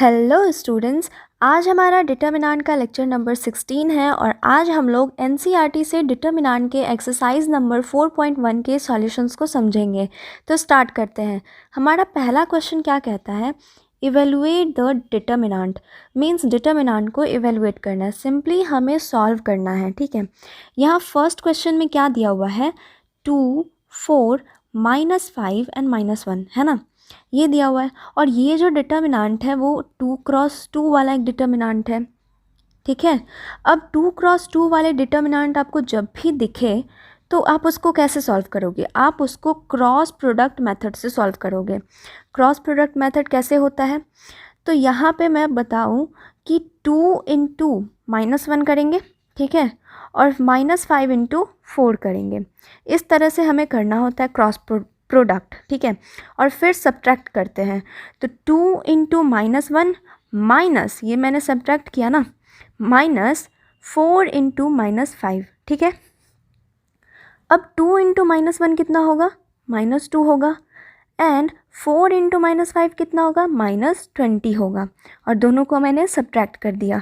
Hello students, आज हमारा determinant का लेक्चर नंबर 16 है और आज हम लोग एनसीईआरटी से डिटर्मिनेंट के एक्सरसाइज नंबर 4.1 के सॉल्यूशंस को समझेंगे। तो स्टार्ट करते हैं। हमारा पहला क्वेश्चन क्या कहता है, evaluate the determinant. Means determinant को इवेलुएट करना है, सिंपली हमें सॉल्व करना है। ठीक है, यहाँ फर्स्ट क्वेश्चन में क्या दिया हुआ है, 2, 4, -5 एंड -1 है ना, ये दिया हुआ है। और ये जो डिटर्मिनेंट है वो 2x2 वाला एक डिटर्मिनेंट है। ठीक है, अब 2x2 वाले डिटर्मिनेंट आपको जब भी दिखे तो आप उसको कैसे सॉल्व करोगे, आप उसको क्रॉस प्रोडक्ट मेथड से सॉल्व करोगे। क्रॉस प्रोडक्ट मेथड कैसे होता है, तो यहाँ पे मैं बताऊँ कि 2 इंटू -1 करेंगे, ठीक है, और -5 इंटू 4 करेंगे। इस तरह से हमें करना होता है क्रॉस प्रोडक्ट। ठीक है, और फिर सब्ट्रैक्ट करते हैं। तो 2 इंटू -1 माइनस, ये मैंने सब्ट्रैक्ट किया ना, -4 इंटू -5। ठीक है, अब 2 इंटू -1 कितना होगा, -2 होगा, एंड 4 इंटू -5 कितना होगा, -20 होगा, और दोनों को मैंने सब्ट्रैक्ट कर दिया।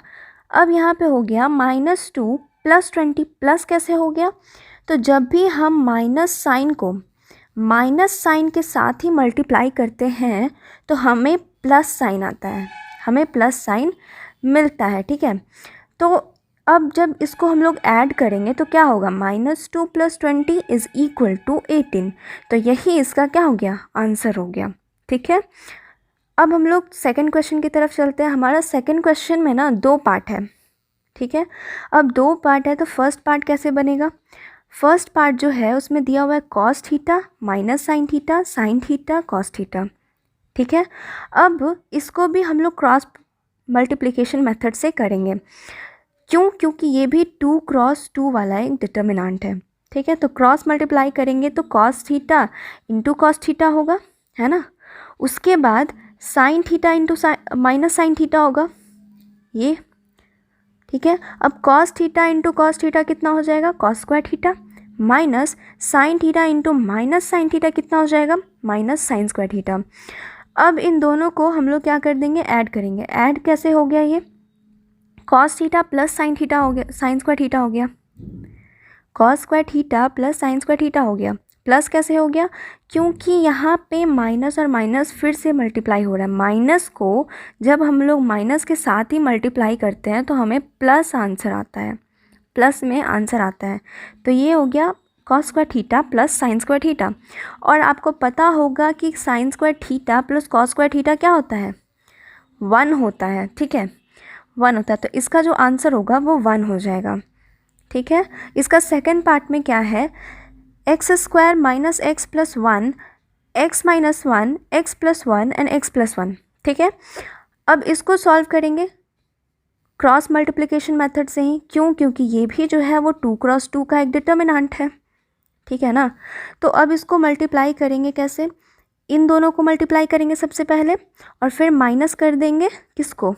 अब यहाँ पे हो गया -2 + 20। प्लस कैसे हो गया, तो जब भी हम माइनस साइन को माइनस साइन के साथ ही मल्टीप्लाई करते हैं तो हमें प्लस साइन आता है, हमें प्लस साइन मिलता है। ठीक है, तो अब जब इसको हम लोग ऐड करेंगे तो क्या होगा, -2 + 20 = 18। तो यही इसका क्या हो गया, आंसर हो गया। ठीक है, अब हम लोग सेकंड क्वेश्चन की तरफ चलते हैं। हमारा सेकंड क्वेश्चन में ना 2 पार्ट है। ठीक है, अब 2 पार्ट है तो फर्स्ट पार्ट कैसे बनेगा, फर्स्ट पार्ट जो है उसमें दिया हुआ है cos theta -sin theta sin theta cos theta. ठीक है, अब इसको भी हम लोग क्रॉस मल्टीप्लिकेशन मेथड से करेंगे। क्यों, क्योंकि ये भी 2x2 वाला एक डिटर्मिनेंट है। ठीक है, तो क्रॉस मल्टीप्लाई करेंगे तो cos theta into cos theta होगा, है ना। उसके बाद sin theta into -sin theta होगा ये। ठीक है, अब cos theta into cos theta कितना हो जाएगा, cos square theta, minus sin theta into -sin theta कितना हो जाएगा, -sin स्क्वायर थीटा। अब इन दोनों को हम लोग क्या कर देंगे, ऐड करेंगे। ऐड कैसे हो गया, ये cos theta plus sin theta हो गया, sin स्क्वायर थीटा हो गया, cos square theta plus sin square theta हो गया। प्लस कैसे हो गया, क्योंकि यहाँ पे माइनस और माइनस फिर से मल्टीप्लाई हो रहा है। माइनस को जब हम लोग माइनस के साथ ही मल्टीप्लाई करते हैं तो हमें प्लस आंसर आता है, प्लस में आंसर आता है। तो ये हो गया cos square theta plus sin square theta. और आपको पता होगा कि sin square theta plus cos square theta क्या होता है, 1 होता है। ठीक है, 1 होता है, तो इसका जो आंसर होगा वो 1 हो जाएगा। ठीक है, इसका सेकंड पार्ट में क्या है, x² - x + 1 x - 1 x + 1 and x + 1। ठीक है, अब इसको सॉल्व करेंगे क्रॉस मल्टीप्लिकेशन मेथड से ही। क्यों, क्योंकि ये भी जो है वो 2x2 का एक डिटर्मिनेंट है। ठीक है ना, तो अब इसको मल्टीप्लाई करेंगे कैसे, इन दोनों को मल्टीप्लाई करेंगे सबसे पहले और फिर माइनस कर देंगे किसको,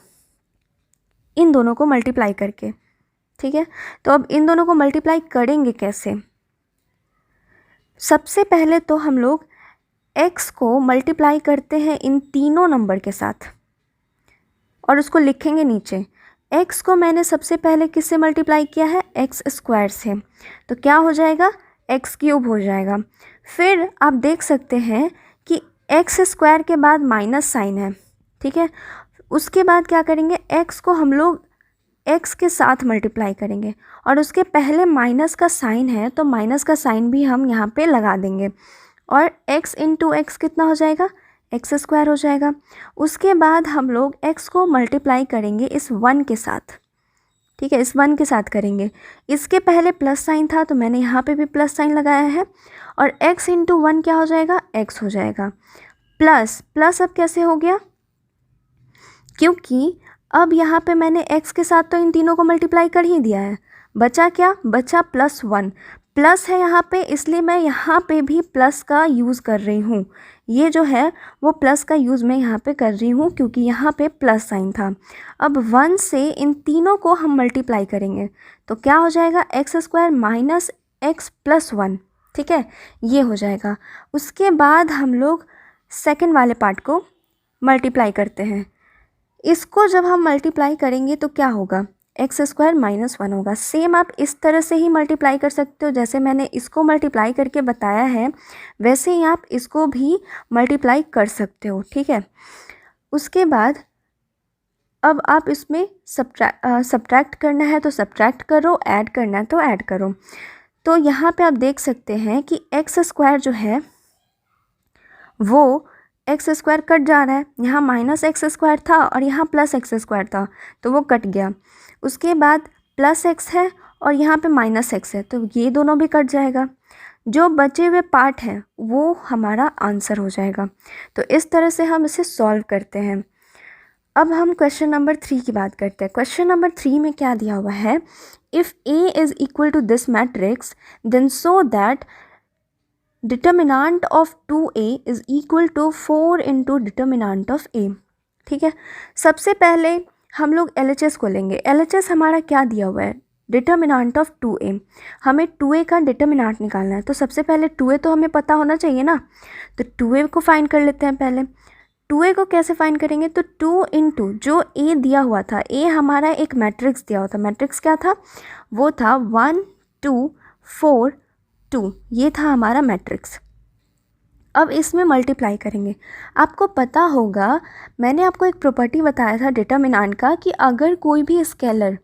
इन दोनों को मल्टीप्लाई करके। ठीक है, तो अब इन दोनों को मल्टीप्लाई करेंगे कैसे, सबसे पहले तो हम लोग x को मल्टीप्लाई करते हैं इन तीनों नंबर के साथ और उसको लिखेंगे नीचे। x को मैंने सबसे पहले किससे मल्टीप्लाई किया है, x² से, तो क्या हो जाएगा, x³ हो जाएगा। फिर आप देख सकते हैं कि x² के बाद माइनस साइन है। ठीक है, उसके बाद क्या करेंगे, x को हम लोग x के साथ मल्टीप्लाई करेंगे और उसके पहले माइनस का साइन है तो माइनस का साइन भी हम यहाँ पे लगा देंगे और x इंटू एक्स कितना हो जाएगा, x² हो जाएगा। उसके बाद हम लोग x को मल्टीप्लाई करेंगे इस 1 के साथ। ठीक है, इस 1 के साथ करेंगे, इसके पहले प्लस साइन था तो मैंने यहाँ पे भी प्लस साइन लगाया है और x इंटू 1 क्या हो जाएगा, x हो जाएगा। प्लस प्लस अब कैसे हो गया, क्योंकि अब यहाँ पे मैंने x के साथ तो इन तीनों को मल्टीप्लाई कर ही दिया है, बचा क्या, बचा +1। प्लस है यहाँ पे, इसलिए मैं यहाँ पे भी प्लस का यूज़ कर रही हूँ। ये जो है वो प्लस का यूज़ मैं यहाँ पे कर रही हूँ क्योंकि यहाँ पे प्लस साइन था। अब 1 से इन तीनों को हम मल्टीप्लाई करेंगे तो क्या हो जाएगा, x² - x + 1। ठीक है, ये हो जाएगा। उसके बाद हम लोग सेकंड वाले पार्ट को मल्टीप्लाई करते हैं। इसको जब हम मल्टीप्लाई करेंगे तो क्या होगा, एक्स स्क्वायर माइनस 1 होगा। सेम आप इस तरह से ही मल्टीप्लाई कर सकते हो, जैसे मैंने इसको मल्टीप्लाई करके बताया है वैसे ही आप इसको भी मल्टीप्लाई कर सकते हो, ठीक है। उसके बाद अब आप इसमें सब्ट्रैक्ट करना है तो सब्ट्रैक्ट करो, ऐड करना है तो ऐड करो। तो यहाँ पे आप देख सकते हैं कि एक्स स्क्वायर जो है वो एक्स स्क्वायर कट जा रहा है, यहाँ माइनस एक्स स्क्वायर था और यहाँ प्लस एक्स स्क्वायर था तो वो कट गया। उसके बाद प्लस एक्स है और यहाँ पे माइनस एक्स है तो ये दोनों भी कट जाएगा। जो बचे हुए पार्ट है वो हमारा आंसर हो जाएगा। तो इस तरह से हम इसे सॉल्व करते हैं। अब हम क्वेश्चन नंबर 3 की बात करते हैं। क्वेश्चन नंबर 3 में क्या दिया हुआ है, if A is equal to this matrix then so that determinant of 2a is equal to 4 into determinant of a। ठीक है, सबसे पहले हम लोग LHS को लेंगे। LHS हमारा क्या दिया हुआ है, डिटर्मिनांट ऑफ 2a। हमें 2a का डिटर्मिनांट निकालना है तो सबसे पहले 2a तो हमें पता होना चाहिए ना, तो 2a को फाइंड कर लेते हैं। पहले 2a को कैसे फाइंड करेंगे, तो 2 इंटू जो a दिया हुआ था, a हमारा एक मैट्रिक्स दिया हुआ था। मैट्रिक्स क्या था, वो था 1 2 4 2, ये था हमारा मैट्रिक्स। अब इसमें मल्टीप्लाई करेंगे। आपको पता होगा मैंने आपको एक प्रॉपर्टी बताया था डिटर्मिनांट का कि अगर कोई भी स्केलर,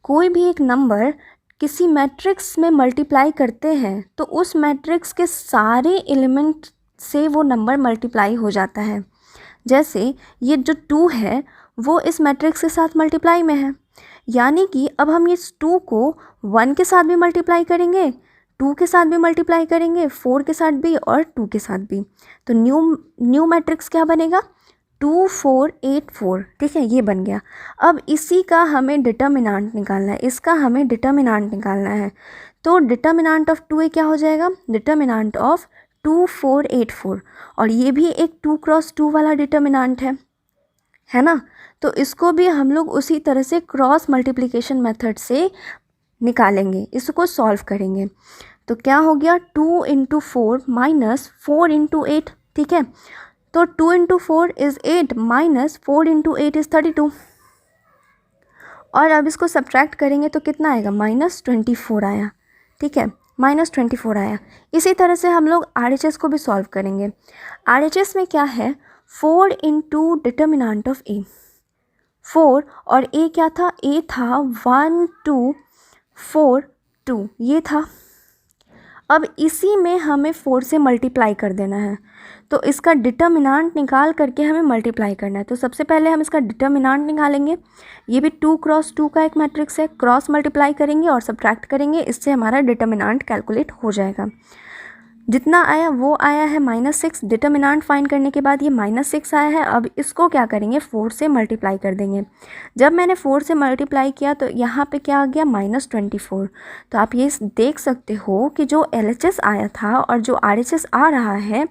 कोई भी एक नंबर किसी मैट्रिक्स में मल्टीप्लाई करते हैं तो उस मैट्रिक्स के सारे एलिमेंट से वो नंबर मल्टीप्लाई हो जाता है। जैसे ये जो 2 है वो इस मैट्रिक्स के साथ मल्टीप्लाई में है, यानी कि अब हम इस 2 को 1 के साथ भी मल्टीप्लाई करेंगे, 2 के साथ भी मल्टीप्लाई करेंगे, 4 के साथ भी और 2 के साथ भी। तो न्यू मैट्रिक्स क्या बनेगा, 2 4 8 4। ठीक है, ये बन गया। अब इसी का हमें डिटर्मिनांट निकालना है, इसका हमें डिटर्मिनांट निकालना है। तो डिटर्मिनांट ऑफ 2a क्या हो जाएगा, डिटर्मिनांट ऑफ 2 4 8 4। और ये भी एक 2 क्रॉस 2 वाला डिटर्मिनांट है ना। तो इसको भी हम लोग उसी तरह से क्रॉस मल्टीप्लिकेशन मेथड से निकालेंगे, इसको सॉल्व करेंगे। तो क्या हो गया, 2 इंटू 4 माइनस 4 इंटू 8। ठीक है, तो 2 into 4 is 8 minus 4 into 8 is 32। और अब इसको सब्ट्रैक्ट करेंगे तो कितना आएगा, -24 आया। ठीक है, -24 आया। इसी तरह से हम लोग RHS को भी सॉल्व करेंगे। RHS में क्या है, 4 इंटू डिटर्मिनांट ऑफ a, 4 और a क्या था, a था 1 2 4 2, ये था। अब इसी में हमें 4 से मल्टीप्लाई कर देना है, तो इसका डिटर्मिनांट निकाल करके हमें मल्टीप्लाई करना है। तो सबसे पहले हम इसका डिटर्मिनांट निकालेंगे। ये भी 2 क्रॉस 2 का एक मैट्रिक्स है, क्रॉस मल्टीप्लाई करेंगे और सब्ट्रैक्ट करेंगे, इससे हमारा डिटर्मिनांट कैलकुलेट हो जाएगा। जितना आया वो आया है -6। डिटर्मिनांट फाइंड करने के बाद ये -6 आया है। अब इसको क्या करेंगे, 4 से मल्टीप्लाई कर देंगे। जब मैंने 4 से मल्टीप्लाई किया तो यहाँ पे क्या आ गया, -24। तो आप ये देख सकते हो कि जो LHS आया था और जो RHS आ रहा है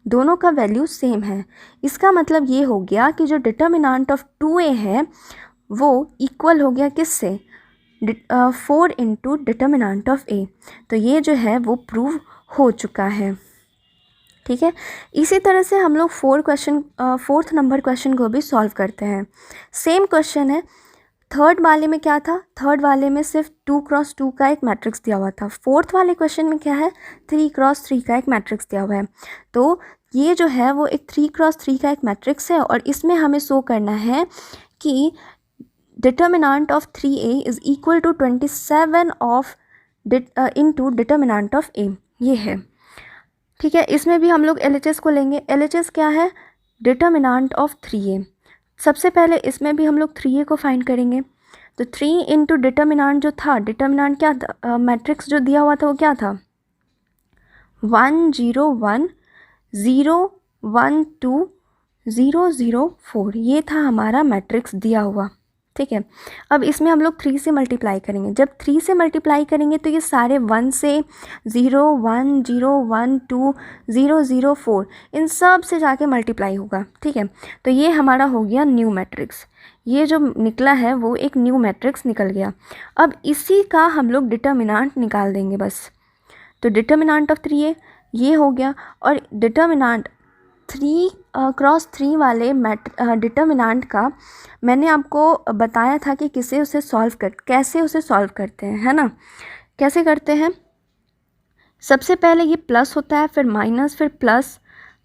दोनों का वैल्यू सेम है। इसका मतलब ये हो गया कि जो डिटर्मिनांट ऑफ 2a है वो इक्वल हो गया किससे, 4 इंटू डिटर्मिनांट ऑफ a। तो ये जो है वो प्रूव हो चुका है। ठीक है, इसी तरह से हम लोग 4th नंबर क्वेश्चन को भी सॉल्व करते हैं। सेम क्वेश्चन है। थर्ड वाले में क्या था, थर्ड वाले में सिर्फ 2 क्रॉस 2 का एक मैट्रिक्स दिया हुआ था। फोर्थ वाले क्वेश्चन में क्या है, 3 क्रॉस 3 का एक मैट्रिक्स दिया हुआ है। तो ये जो है वो एक 3 क्रॉस 3 का एक मैट्रिक्स है और इसमें हमें शो करना है कि determinant of 3a is equal to 27 of into determinant of a, ये है। ठीक है, इसमें भी हम लोग LHS को लेंगे। LHS क्या है, डिटर्मिनांट ऑफ 3a। सबसे पहले इसमें भी हम लोग 3a को फाइंड करेंगे। तो 3 इंटू डिटर्मिनांट जो था, डिटर्मिनांट क्या था, मैट्रिक्स जो दिया हुआ था वो क्या था, 1 0 1 0 1 2 0 0 4, ये था हमारा मैट्रिक्स दिया हुआ। ठीक है, अब इसमें हम लोग 3 से मल्टीप्लाई करेंगे। जब 3 से मल्टीप्लाई करेंगे तो ये सारे 1 से 0 1 0 1 2 0 0 4 इन सब से जाके मल्टीप्लाई होगा। ठीक है, तो ये हमारा हो गया न्यू मैट्रिक्स। ये जो निकला है वो एक न्यू मैट्रिक्स निकल गया। अब इसी का हम लोग डिटर्मिनांट निकाल देंगे बस। तो डिटर्मिनांट ऑफ 3a ये हो गया और डिटर्मिनांट 3 वाले डिटर्मिनेंट का मैंने आपको बताया था कि कैसे उसे सॉल्व करते हैं, है ना। कैसे करते हैं, सबसे पहले ये प्लस होता है, फिर माइनस, फिर plus,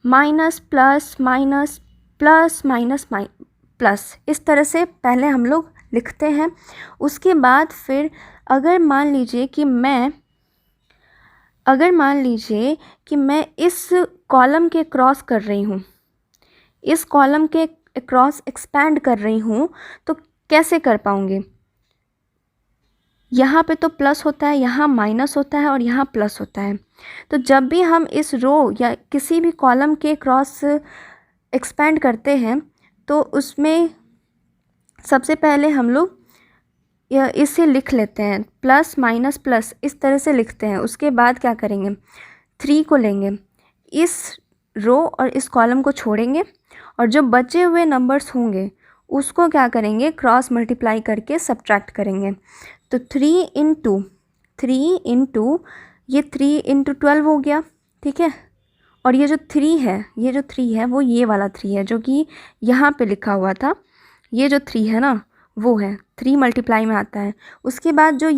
minus plus minus plus minus plus, इस तरह से पहले हम लोग लिखते हैं। उसके बाद फिर अगर मान लीजिए कि मैं इस कॉलम के क्रॉस कर रही हूँ, इस कॉलम के क्रॉस एक्सपैंड कर रही हूँ, तो कैसे कर पाऊँगी। यहाँ पे तो प्लस होता है, यहाँ माइनस होता है और यहाँ प्लस होता है। तो जब भी हम इस रो या किसी भी कॉलम के क्रॉस एक्सपैंड करते हैं तो उसमें सबसे पहले हम लोग इसे लिख लेते हैं, प्लस माइनस प्लस, इस तरह से लिखते हैं। उसके बाद क्या करेंगे, 3 को लेंगे, इस रो और इस कॉलम को छोड़ेंगे और जो बचे हुए नंबर्स होंगे उसको क्या करेंगे, क्रॉस मल्टीप्लाई करके सब्ट्रैक्ट करेंगे। तो 3 इंटू ये 3 इंटू 12 हो गया, ठीक है। और ये जो 3 है वो ये वाला 3 है जो कि यहाँ पे लिखा हुआ था। ये जो 3 है ना वो है 3 मल्टीप्लाई में आता है। उसके बाद जो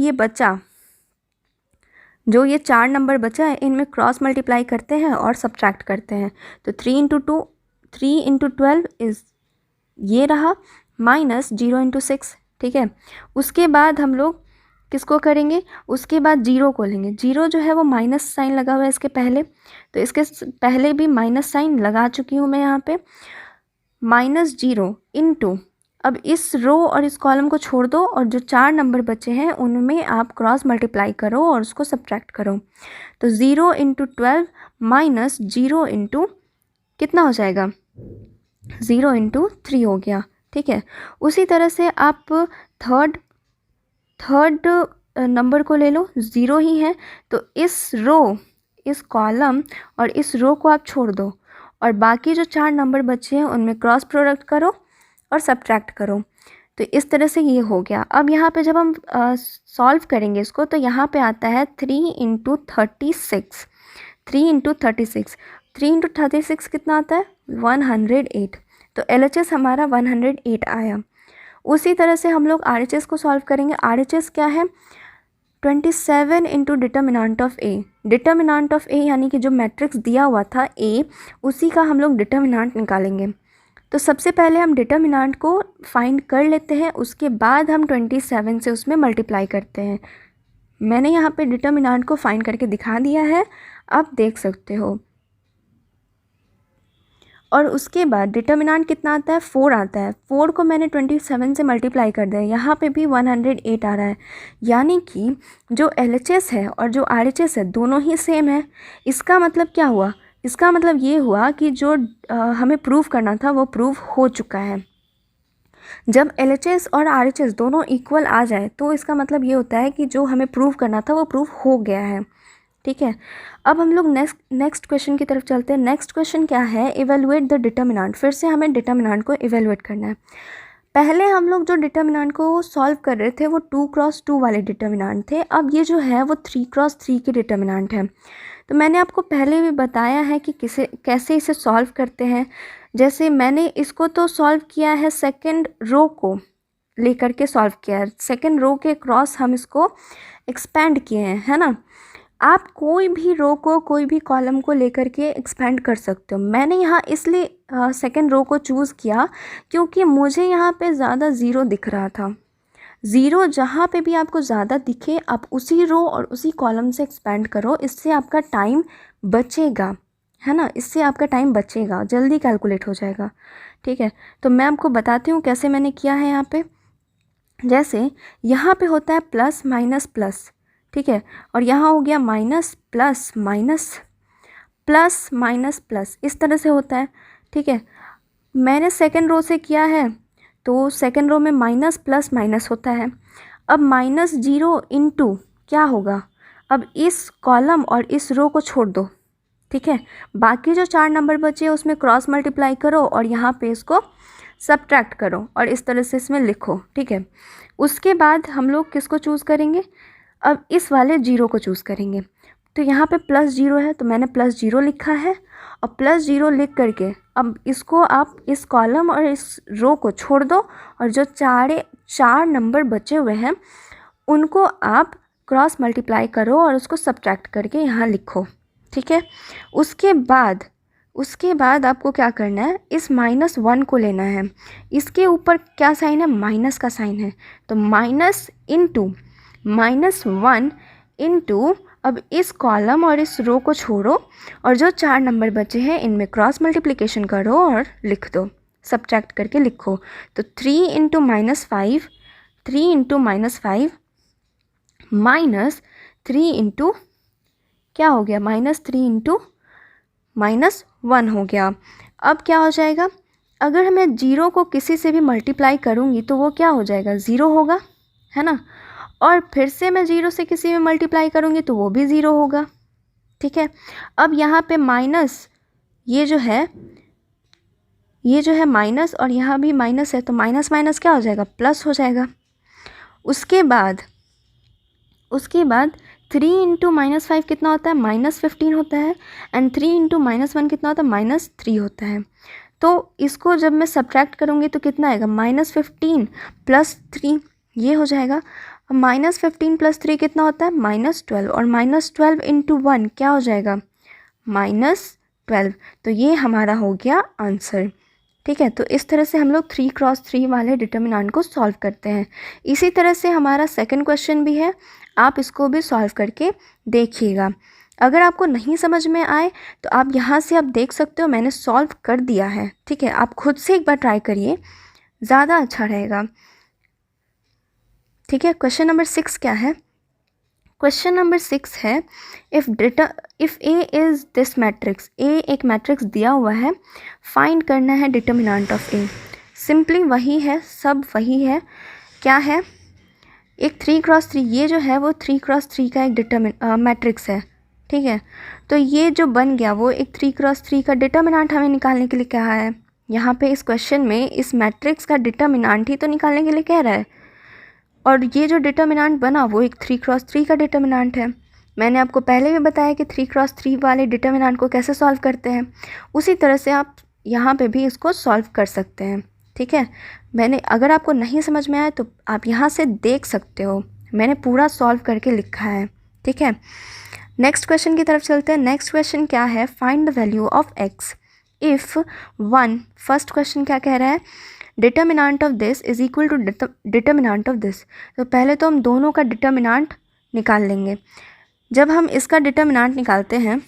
ये 4 नंबर बचा है, इनमें क्रॉस मल्टीप्लाई करते हैं और सब्ट्रैक्ट करते हैं। तो 3 इंटू 12 इज़ ये रहा, माइनस 0 इंटू 6, ठीक है। उसके बाद हम लोग किसको करेंगे, उसके बाद 0 को लेंगे। 0 जो है वो माइनस साइन लगा हुआ है इसके पहले, तो इसके पहले भी माइनस साइन लगा चुकी हूँ मैं यहाँ पे। -0 इंटू, अब इस रो और इस कॉलम को छोड़ दो और जो 4 नंबर बचे हैं उनमें आप क्रॉस मल्टीप्लाई करो और उसको सब्ट्रैक्ट करो। तो 0 इंटू 12 माइनस 0 इंटू कितना हो जाएगा, 0 इंटू 3 हो गया, ठीक है। उसी तरह से आप थर्ड नंबर को ले लो, 0 ही है, तो इस कॉलम और इस रो को आप छोड़ दो और बाकी जो 4 नंबर बचे हैं उनमें क्रॉस प्रोडक्ट करो और सब्ट्रैक्ट करो। तो इस तरह से ये हो गया। अब यहाँ पे जब हम सॉल्व करेंगे इसको तो यहाँ पे आता है 3 इंटू 36, 3 इंटू 36 कितना आता है, 108। तो LHS हमारा 108 आया। उसी तरह से हम लोग RHS को सॉल्व करेंगे। RHS क्या है, 27 into determinant of A। Determinant of A यानी कि जो मैट्रिक्स दिया हुआ था A, उसी का हम लोग डिटर्मिनेंट निकालेंगे। तो सबसे पहले हम डिटर्मिनेंट को फाइंड कर लेते हैं, उसके बाद हम 27 से उसमें मल्टीप्लाई करते हैं। मैंने यहाँ पे डिटर्मिनेंट को फाइंड करके दिखा दिया है, आप देख सकते हो। और उसके बाद डिटर्मिनेंट कितना आता है, 4 आता है। 4 को मैंने 27 से मल्टीप्लाई कर दिया, यहाँ पे भी 108 आ रहा है। यानी कि जो LHS है और जो RHS है दोनों ही सेम है। इसका मतलब क्या हुआ, इसका मतलब ये हुआ कि जो हमें प्रूव करना था वो प्रूव हो चुका है। जब LHS और RHS दोनों इक्वल आ जाए तो इसका मतलब ये होता है कि जो हमें प्रूव करना था वो प्रूव हो गया है, ठीक है। अब हम लोग नेक्स्ट क्वेश्चन की तरफ चलते हैं। नेक्स्ट क्वेश्चन क्या है, इवेलुएट द डिटर्मिनेंट। फिर से हमें डिटर्मिनेंट को इवेलुएट करना है। पहले हम लोग जो डिटर्मिनेंट को सॉल्व कर रहे थे वो 2 क्रॉस 2 वाले डिटर्मिनेंट थे। अब ये जो है वो 3 क्रॉस 3 के डिटर्मिनेंट है। तो मैंने आपको पहले भी बताया है कि कैसे इसे सॉल्व करते हैं। जैसे मैंने इसको तो सॉल्व किया है, सेकंड रो को लेकर के सॉल्व किया है। सेकंड रो के क्रॉस हम इसको एक्सपैंड किए हैं, है ना। आप कोई भी रो को, कोई भी कॉलम को लेकर के एक्सपैंड कर सकते हो। मैंने यहाँ इसलिए सेकंड रो को चूज़ किया क्योंकि मुझे यहाँ पे ज़्यादा 0 दिख रहा था। 0 जहाँ पे भी आपको ज़्यादा दिखे आप उसी रो और उसी कॉलम से एक्सपैंड करो, इससे आपका टाइम बचेगा, है ना। इससे आपका टाइम बचेगा, जल्दी कैलकुलेट हो जाएगा, ठीक है। तो मैं आपको बताती हूँ कैसे मैंने किया है। यहाँ पे जैसे यहाँ पे होता है प्लस माइनस प्लस, ठीक है, और यहाँ हो गया minus plus minus plus minus plus, इस तरह से होता है, ठीक है। मैंने सेकंड रो से किया है तो सेकंड रो में माइनस प्लस माइनस होता है। अब -0 इंटू क्या होगा, अब इस कॉलम और इस रो को छोड़ दो, ठीक है। बाकी जो 4 नंबर बचे उसमें क्रॉस मल्टीप्लाई करो और यहाँ पे इसको सब्ट्रैक्ट करो और इस तरह से इसमें लिखो, ठीक है। उसके बाद हम लोग किसको चूज़ करेंगे, अब इस वाले 0 को चूज़ करेंगे। तो यहाँ पे +0 है तो मैंने +0 लिखा है, और +0 लिख करके अब इसको आप इस कॉलम और इस रो को छोड़ दो, और जो चार नंबर बचे हुए हैं उनको आप क्रॉस मल्टीप्लाई करो और उसको सब्ट्रैक्ट करके यहाँ लिखो, ठीक है। उसके बाद आपको क्या करना है, इस -1 को लेना है। इसके ऊपर क्या साइन है, माइनस का साइन है, तो -1 इंटू अब इस कॉलम और इस रो को छोड़ो और जो 4 नंबर बचे हैं इनमें क्रॉस मल्टीप्लिकेशन करो और लिख दो, सब्ट्रैक्ट करके लिखो। तो 3 इंटू -5 माइनस 3 इंटू क्या हो गया, -3 इंटू -1 हो गया। अब क्या हो जाएगा, अगर मैं 0 को किसी से भी मल्टीप्लाई करूँगी तो वो क्या हो जाएगा, 0 होगा, है ना। और फिर से मैं 0 से किसी में मल्टीप्लाई करूँगी तो वो भी 0 होगा, ठीक है। अब यहाँ पे माइनस, ये जो है माइनस और यहाँ भी माइनस है, तो माइनस माइनस क्या हो जाएगा, प्लस हो जाएगा। उसके बाद 3 इंटू -5 कितना होता है, -15 होता है, एंड 3 इंटू -1 कितना होता है, -3 होता है। तो इसको जब मैं सब्ट्रैक्ट करूँगी तो कितना आएगा, -15 + 3 ये हो जाएगा। -15 + 3 कितना होता है, -12, और -12 इंटू 1 क्या हो जाएगा, -12। तो ये हमारा हो गया आंसर, ठीक है। तो इस तरह से हम लोग 3×3 वाले डिटर्मिनेंट को सॉल्व करते हैं। इसी तरह से हमारा सेकंड क्वेश्चन भी है, आप इसको भी सॉल्व करके देखिएगा। अगर आपको नहीं समझ में आए तो आप यहाँ से आप देख सकते हो मैंने सॉल्व कर दिया है, ठीक है। आप खुद से एक बार ट्राई करिए, ज़्यादा अच्छा रहेगा, ठीक है। क्वेश्चन नंबर 6 क्या है, क्वेश्चन नंबर 6 है, if A is this matrix, A एक मैट्रिक्स दिया हुआ है, फाइंड करना है डिटर्मिनेंट ऑफ ए। सिंपली वही है, सब वही है, क्या है, एक 3×3, ये जो है वो 3×3 का एक मैट्रिक्स है, ठीक है। तो ये जो बन गया वो एक 3×3 का डिटर्मिनेंट हमें निकालने के लिए कहा है। यहाँ पे इस क्वेश्चन में इस मैट्रिक्स का डिटर्मिनेंट ही तो निकालने के लिए कह रहा है, और ये जो डिटर्मिनेंट बना वो एक 3×3 का डिटर्मिनेंट है। मैंने आपको पहले भी बताया कि 3×3 वाले डिटर्मिनेंट को कैसे सॉल्व करते हैं, उसी तरह से आप यहाँ पे भी इसको सॉल्व कर सकते हैं, ठीक है। अगर आपको नहीं समझ में आए तो आप यहाँ से देख सकते हो, मैंने पूरा सॉल्व करके लिखा है, ठीक है। नेक्स्ट क्वेश्चन की तरफ चलते हैं। नेक्स्ट क्वेश्चन क्या है, find the value of x if 1, first question क्या कह रहा है, determinant of this is equal to determinant of this. तो पहले तो हम दोनों का डिटर्मिनेंट निकाल लेंगे। जब हम इसका डिटर्मिनेंट निकालते हैं,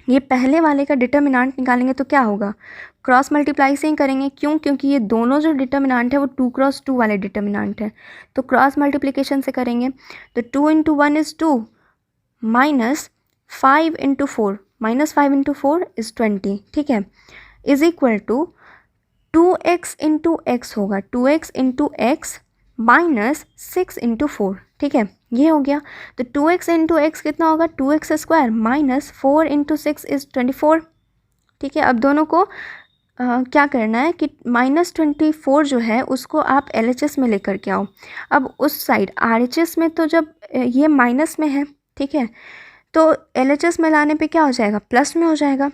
ये पहले वाले का डिटर्मिनेंट निकालेंगे तो क्या होगा, क्रॉस मल्टीप्लाई से ही करेंगे, क्यों, क्योंकि ये दोनों जो डिटर्मिनेंट है वो 2×2 वाले डिटर्मिनेंट है, तो क्रॉस मल्टीप्लिकेशन से करेंगे। तो 2 × 1 = 2, -5 × 4, -5 × 4 = 20, ठीक है, is equal to 2x × x होगा, 2x × x -6 × 4, ठीक है, ये हो गया। तो 2x × x कितना होगा, 2x² -4 × 6 = 24, ठीक है। अब दोनों को क्या करना है कि -24 जो है उसको आप LHS में लेकर के आओ। अब उस साइड RHS में तो जब ये माइनस में है, ठीक है, तो LHS में लाने पे क्या हो जाएगा, प्लस में हो जाएगा।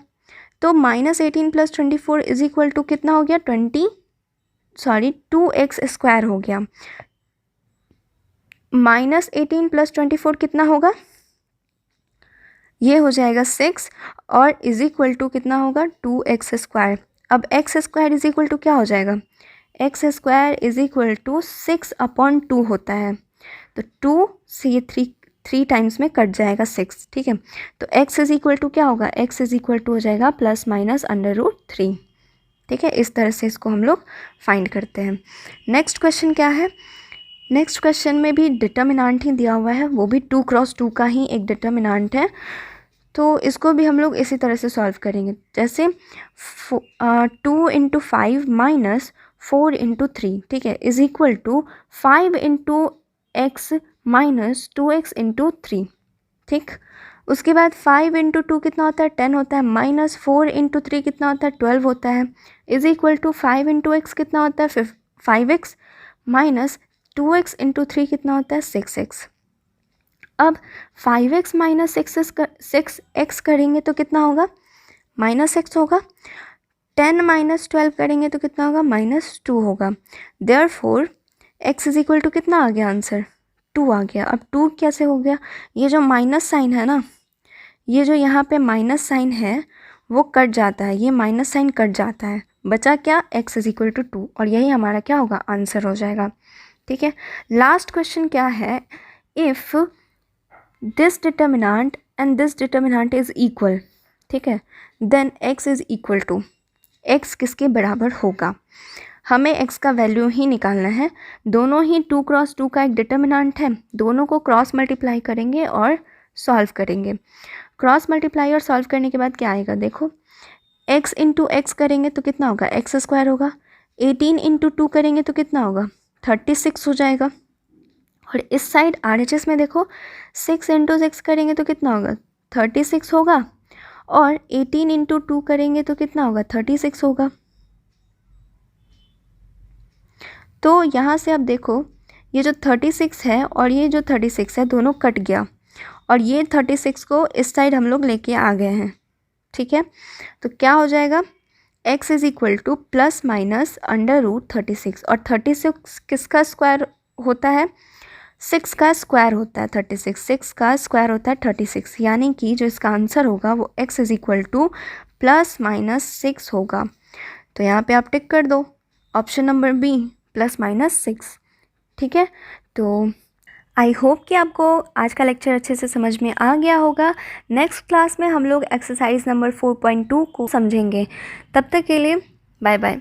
तो -18 + 24 इज इक्वल टू कितना हो गया, 2x² हो गया। -18 + 24 कितना होगा, ये हो जाएगा 6, और इज इक्वल टू कितना होगा, 2x²। अब x² इज इक्वल टू क्या हो जाएगा, x² इज इक्वल टू 6/2 होता है। तो 2 से ये 3 टाइम्स में कट जाएगा 6, ठीक है। तो x इज इक्वल टू क्या होगा, x इज इक्वल टू हो जाएगा ±√3, ठीक है। इस तरह से इसको हम लोग फाइंड करते हैं। नेक्स्ट क्वेश्चन क्या है, नेक्स्ट क्वेश्चन में भी डिटर्मिनेंट ही दिया हुआ है, वो भी 2×2 का ही एक डिटर्मिनेंट है, तो इसको भी हम लोग इसी तरह से सॉल्व करेंगे। जैसे 2 × 5 -4 × 3, ठीक है, is equal to 5 × x -2x × 3, ठीक। उसके बाद 5 × 2 कितना होता है, 10 होता है, -4 × 3 कितना होता है, 12 होता है, इज इक्वल टू 5 × x कितना होता है, 5x -2x × 3 कितना होता है, 6x। अब 5x माइनस सिक्स एक्स करेंगे तो कितना होगा, -x होगा। 10 माइनस 12 करेंगे तो कितना होगा, -2 होगा। Therefore x is equal to कितना आ गया आंसर, 2 आ गया। अब 2 कैसे हो गया, ये जो माइनस साइन है ना, ये जो यहाँ पे माइनस साइन है वो कट जाता है, ये माइनस साइन कट जाता है, बचा क्या, x इज इक्वल टू 2, और यही हमारा क्या होगा, आंसर हो जाएगा। ठीक है, लास्ट क्वेश्चन क्या है, if this determinant and this determinant is equal, ठीक है, then x is equal to, x किसके बराबर होगा। हमें x का वैल्यू ही निकालना है, दोनों ही 2 क्रॉस 2 का एक डिटर्मिनेंट है, दोनों को क्रॉस मल्टीप्लाई करेंगे और सॉल्व करेंगे। क्रॉस मल्टीप्लाई और सॉल्व करने के बाद क्या आएगा, देखो x इंटू एक्स करेंगे तो कितना होगा, एक्स स्क्वायर होगा। 18 इंटू 2 करेंगे तो कितना होगा, 36 हो जाएगा। और इस साइड RHS में देखो 6 इंटू 6 करेंगे तो कितना होगा, 36 होगा। और 18 इंटू 2 करेंगे तो कितना होगा, 36 होगा। तो यहाँ से अब देखो ये जो 36 है और ये जो 36 है दोनों कट गया, और ये 36 को इस साइड हम लोग लेके आ गए हैं। ठीक है, तो क्या हो जाएगा, x is equal to plus minus √36, और 36 किसका स्क्वायर होता है, 6 का स्क्वायर होता है 36, 6 का स्क्वायर होता है 36, यानी कि जो इसका आंसर होगा वो x is equal to plus minus 6 होगा। तो यहाँ पे आप टिक कर दो option number B, plus minus 6। ठीक है, तो आई होप कि आपको आज का लेक्चर अच्छे से समझ में आ गया होगा। नेक्स्ट क्लास में हम लोग एक्सरसाइज नंबर 4.2 को समझेंगे। तब तक के लिए बाय बाय।